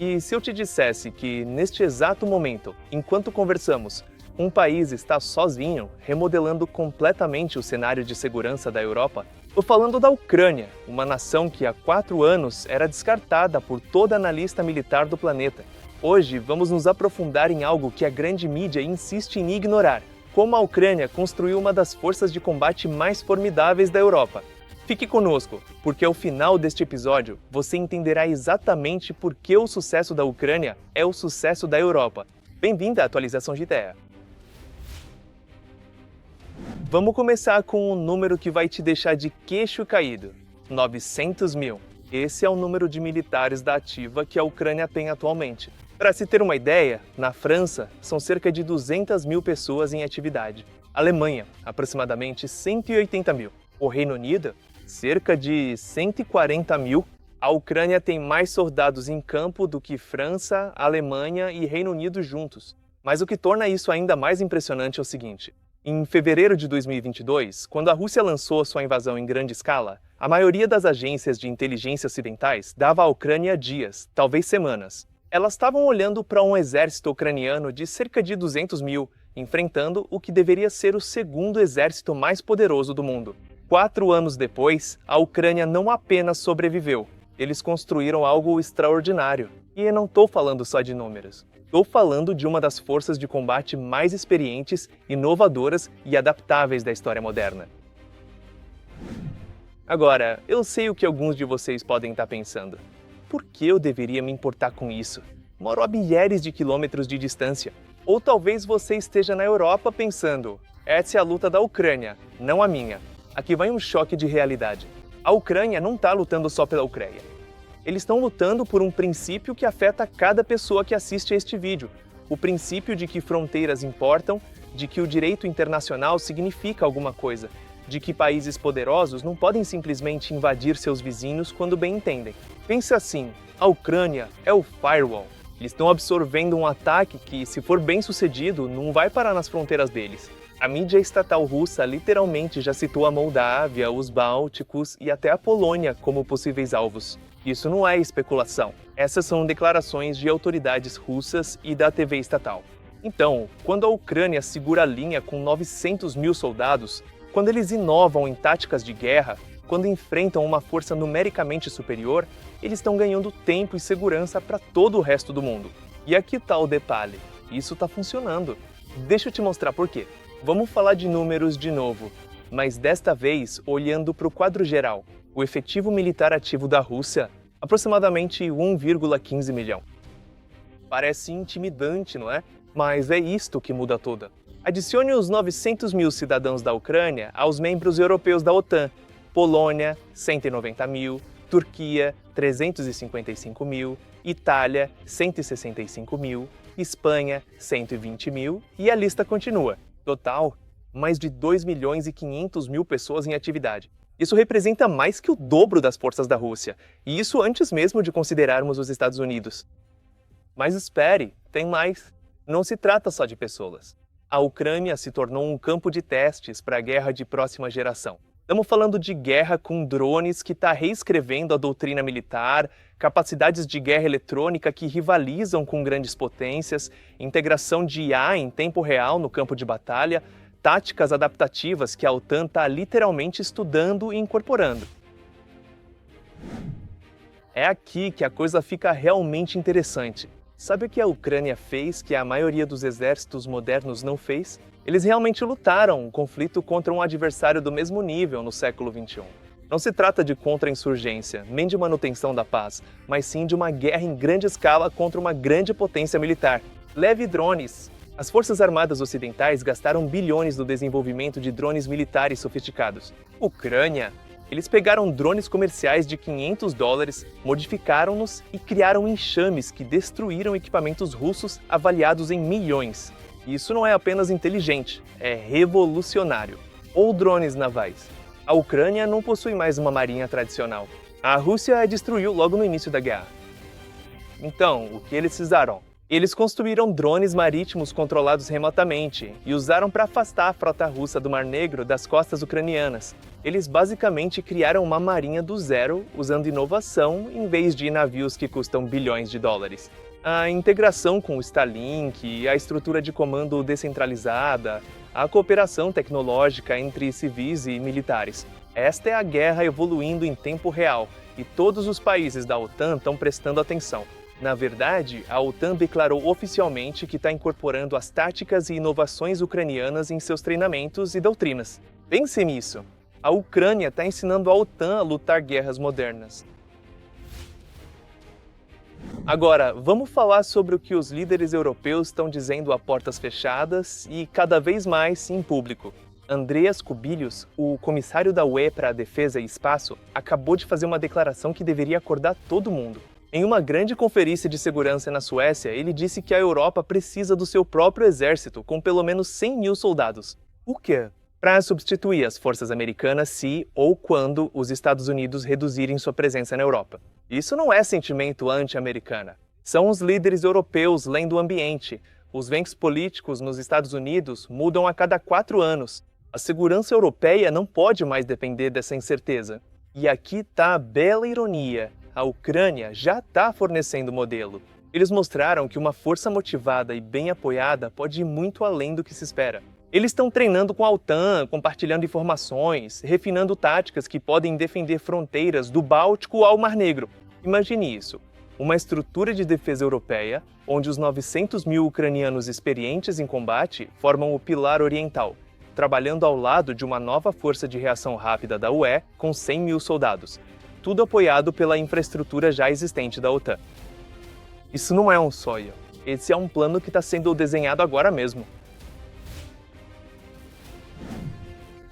E se eu te dissesse que, neste exato momento, enquanto conversamos, um país está sozinho, remodelando completamente o cenário de segurança da Europa? Estou falando da Ucrânia, uma nação que há 4 anos era descartada por toda analista militar do planeta. Hoje, vamos nos aprofundar em algo que a grande mídia insiste em ignorar: como a Ucrânia construiu uma das forças de combate mais formidáveis da Europa. Fique conosco, porque ao final deste episódio você entenderá exatamente por que o sucesso da Ucrânia é o sucesso da Europa. Bem-vindo à Atualização de Ideia. Vamos começar com um número que vai te deixar de queixo caído: 900 mil. Esse é o número de militares da ativa que a Ucrânia tem atualmente. Para se ter uma ideia, na França são cerca de 200 mil pessoas em atividade. Alemanha, aproximadamente 180 mil. O Reino Unido, cerca de 140 mil. A Ucrânia tem mais soldados em campo do que França, Alemanha e Reino Unido juntos. Mas o que torna isso ainda mais impressionante é o seguinte: em fevereiro de 2022, quando a Rússia lançou sua invasão em grande escala, a maioria das agências de inteligência ocidentais dava à Ucrânia dias, talvez semanas. Elas estavam olhando para um exército ucraniano de cerca de 200 mil, enfrentando o que deveria ser o segundo exército mais poderoso do mundo. 4 anos depois, a Ucrânia não apenas sobreviveu, eles construíram algo extraordinário. E eu não estou falando só de números. Estou falando de uma das forças de combate mais experientes, inovadoras e adaptáveis da história moderna. Agora, eu sei o que alguns de vocês podem estar pensando. Por que eu deveria me importar com isso? Moro a milhares de quilômetros de distância. Ou talvez você esteja na Europa pensando: essa é a luta da Ucrânia, não a minha. Aqui vai um choque de realidade. A Ucrânia não está lutando só pela Ucrânia. Eles estão lutando por um princípio que afeta cada pessoa que assiste a este vídeo. O princípio de que fronteiras importam, de que o direito internacional significa alguma coisa, de que países poderosos não podem simplesmente invadir seus vizinhos quando bem entendem. Pense assim: a Ucrânia é o firewall. Eles estão absorvendo um ataque que, se for bem sucedido, não vai parar nas fronteiras deles. A mídia estatal russa literalmente já citou a Moldávia, os Bálticos e até a Polônia como possíveis alvos. Isso não é especulação. Essas são declarações de autoridades russas e da TV estatal. Então, quando a Ucrânia segura a linha com 900 mil soldados, quando eles inovam em táticas de guerra, quando enfrentam uma força numericamente superior, eles estão ganhando tempo e segurança para todo o resto do mundo. E aqui está o detalhe: isso está funcionando. Deixa eu te mostrar por quê. Vamos falar de números de novo, mas desta vez olhando para o quadro geral. O efetivo militar ativo da Rússia, aproximadamente 1,15 milhão. Parece intimidante, não é? Mas é isto que muda tudo. Adicione os 900 mil cidadãos da Ucrânia aos membros europeus da OTAN. Polônia, 190 mil, Turquia, 355 mil, Itália, 165 mil, Espanha, 120 mil e a lista continua. Total, mais de 2 milhões e 500 mil pessoas em atividade. Isso representa mais que o dobro das forças da Rússia, e isso antes mesmo de considerarmos os Estados Unidos. Mas espere, tem mais. Não se trata só de pessoas. A Ucrânia se tornou um campo de testes para a guerra de próxima geração. Estamos falando de guerra com drones que está reescrevendo a doutrina militar, capacidades de guerra eletrônica que rivalizam com grandes potências, integração de IA em tempo real no campo de batalha, táticas adaptativas que a OTAN está literalmente estudando e incorporando. É aqui que a coisa fica realmente interessante. Sabe o que a Ucrânia fez que a maioria dos exércitos modernos não fez? Eles realmente lutaram um conflito contra um adversário do mesmo nível no século XXI. Não se trata de contra-insurgência, nem de manutenção da paz, mas sim de uma guerra em grande escala contra uma grande potência militar. Leve drones. As forças armadas ocidentais gastaram bilhões no desenvolvimento de drones militares sofisticados. Ucrânia, eles pegaram drones comerciais de $500, modificaram-nos e criaram enxames que destruíram equipamentos russos avaliados em milhões. Isso não é apenas inteligente, é revolucionário. Ou drones navais. A Ucrânia não possui mais uma marinha tradicional. A Rússia a destruiu logo no início da guerra. Então, o que eles fizeram? Eles construíram drones marítimos controlados remotamente e usaram para afastar a frota russa do Mar Negro das costas ucranianas. Eles basicamente criaram uma marinha do zero, usando inovação em vez de navios que custam bilhões de dólares. A integração com o Starlink, a estrutura de comando descentralizada, a cooperação tecnológica entre civis e militares. Esta é a guerra evoluindo em tempo real e todos os países da OTAN estão prestando atenção. Na verdade, a OTAN declarou oficialmente que está incorporando as táticas e inovações ucranianas em seus treinamentos e doutrinas. Pense nisso! A Ucrânia está ensinando a OTAN a lutar guerras modernas. Agora, vamos falar sobre o que os líderes europeus estão dizendo a portas fechadas e cada vez mais em público. Andreas Kubilius, o comissário da UE para a Defesa e Espaço, acabou de fazer uma declaração que deveria acordar todo mundo. Em uma grande conferência de segurança na Suécia, ele disse que a Europa precisa do seu próprio exército, com pelo menos 100 mil soldados. O quê? Para substituir as forças americanas se ou quando os Estados Unidos reduzirem sua presença na Europa. Isso não é sentimento anti-americana. São os líderes europeus lendo o ambiente. Os ventos políticos nos Estados Unidos mudam a cada 4 anos. A segurança europeia não pode mais depender dessa incerteza. E aqui está a bela ironia. A Ucrânia já está fornecendo o modelo. Eles mostraram que uma força motivada e bem apoiada pode ir muito além do que se espera. Eles estão treinando com a OTAN, compartilhando informações, refinando táticas que podem defender fronteiras do Báltico ao Mar Negro. Imagine isso, uma estrutura de defesa europeia, onde os 900 mil ucranianos experientes em combate formam o pilar oriental, trabalhando ao lado de uma nova força de reação rápida da UE com 100 mil soldados. Tudo apoiado pela infraestrutura já existente da OTAN. Isso não é um sonho. Esse é um plano que está sendo desenhado agora mesmo.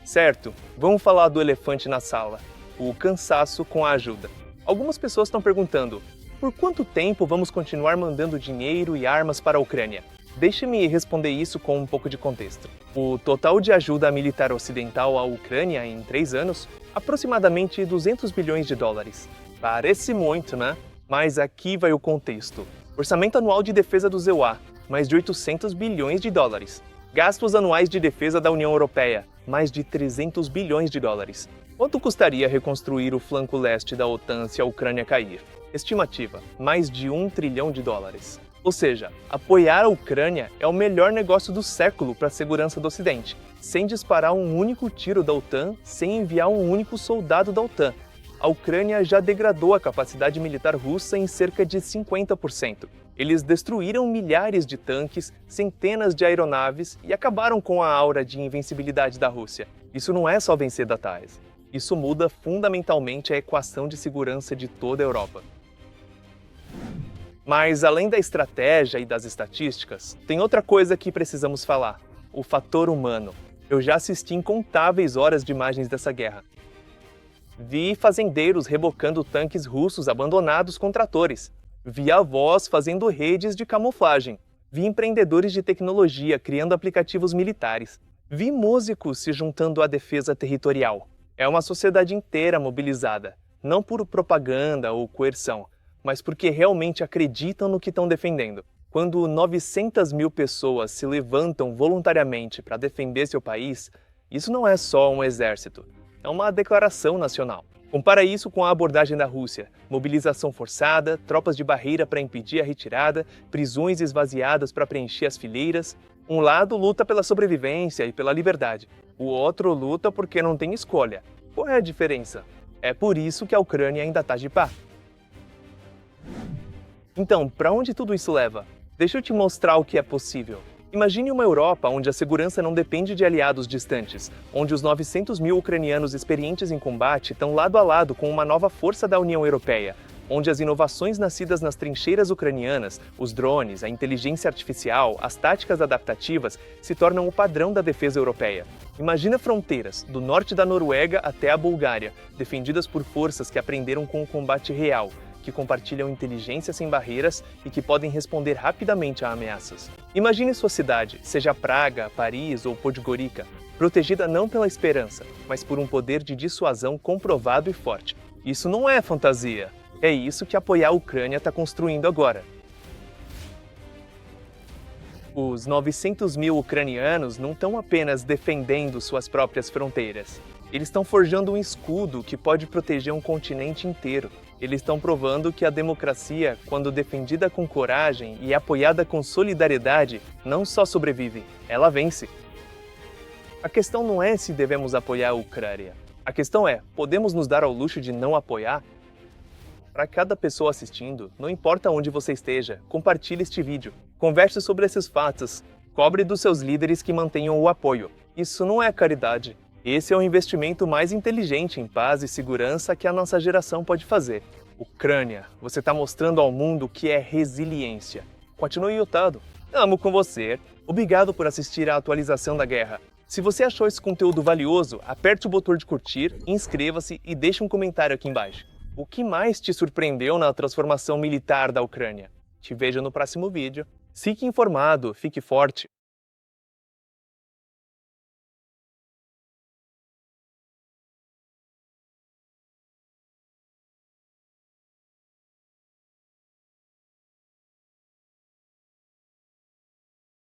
Certo, vamos falar do elefante na sala, o cansaço com a ajuda. Algumas pessoas estão perguntando, por quanto tempo vamos continuar mandando dinheiro e armas para a Ucrânia? Deixe-me responder isso com um pouco de contexto. O total de ajuda militar ocidental à Ucrânia em 3 anos, aproximadamente 200 bilhões de dólares. Parece muito, né? Mas aqui vai o contexto. Orçamento anual de defesa do EUA, mais de 800 bilhões de dólares. Gastos anuais de defesa da União Europeia, mais de 300 bilhões de dólares. Quanto custaria reconstruir o flanco leste da OTAN se a Ucrânia cair? Estimativa, mais de 1 trilhão de dólares. Ou seja, apoiar a Ucrânia é o melhor negócio do século para a segurança do Ocidente, sem disparar um único tiro da OTAN, sem enviar um único soldado da OTAN. A Ucrânia já degradou a capacidade militar russa em cerca de 50%. Eles destruíram milhares de tanques, centenas de aeronaves e acabaram com a aura de invencibilidade da Rússia. Isso não é só vencer batalhas. Isso muda fundamentalmente a equação de segurança de toda a Europa. Mas, além da estratégia e das estatísticas, tem outra coisa que precisamos falar: o fator humano. Eu já assisti incontáveis horas de imagens dessa guerra. Vi fazendeiros rebocando tanques russos abandonados com tratores. Vi avós fazendo redes de camuflagem. Vi empreendedores de tecnologia criando aplicativos militares. Vi músicos se juntando à defesa territorial. É uma sociedade inteira mobilizada, não por propaganda ou coerção, mas porque realmente acreditam no que estão defendendo. Quando 900 mil pessoas se levantam voluntariamente para defender seu país, isso não é só um exército, é uma declaração nacional. Compara isso com a abordagem da Rússia: mobilização forçada, tropas de barreira para impedir a retirada, prisões esvaziadas para preencher as fileiras. Um lado luta pela sobrevivência e pela liberdade, o outro luta porque não tem escolha. Qual é a diferença? É por isso que a Ucrânia ainda está de pá. Então, para onde tudo isso leva? Deixa eu te mostrar o que é possível. Imagine uma Europa onde a segurança não depende de aliados distantes, onde os 900 mil ucranianos experientes em combate estão lado a lado com uma nova força da União Europeia, onde as inovações nascidas nas trincheiras ucranianas, os drones, a inteligência artificial, as táticas adaptativas, se tornam o padrão da defesa europeia. Imagina fronteiras, do norte da Noruega até a Bulgária, defendidas por forças que aprenderam com o combate real, que compartilham inteligência sem barreiras e que podem responder rapidamente a ameaças. Imagine sua cidade, seja Praga, Paris ou Podgorica, protegida não pela esperança, mas por um poder de dissuasão comprovado e forte. Isso não é fantasia. É isso que apoiar a Ucrânia está construindo agora. Os 900 mil ucranianos não estão apenas defendendo suas próprias fronteiras. Eles estão forjando um escudo que pode proteger um continente inteiro. Eles estão provando que a democracia, quando defendida com coragem e apoiada com solidariedade, não só sobrevive, ela vence. A questão não é se devemos apoiar a Ucrânia. A questão é, podemos nos dar ao luxo de não apoiar? Para cada pessoa assistindo, não importa onde você esteja, compartilhe este vídeo. Converse sobre esses fatos. Cobre dos seus líderes que mantenham o apoio. Isso não é caridade. Esse é o investimento mais inteligente em paz e segurança que a nossa geração pode fazer. Ucrânia, você está mostrando ao mundo o que é resiliência. Continue lutando. Amo com você. Obrigado por assistir à atualização da guerra. Se você achou esse conteúdo valioso, aperte o botão de curtir, inscreva-se e deixe um comentário aqui embaixo. O que mais te surpreendeu na transformação militar da Ucrânia? Te vejo no próximo vídeo. Fique informado, fique forte.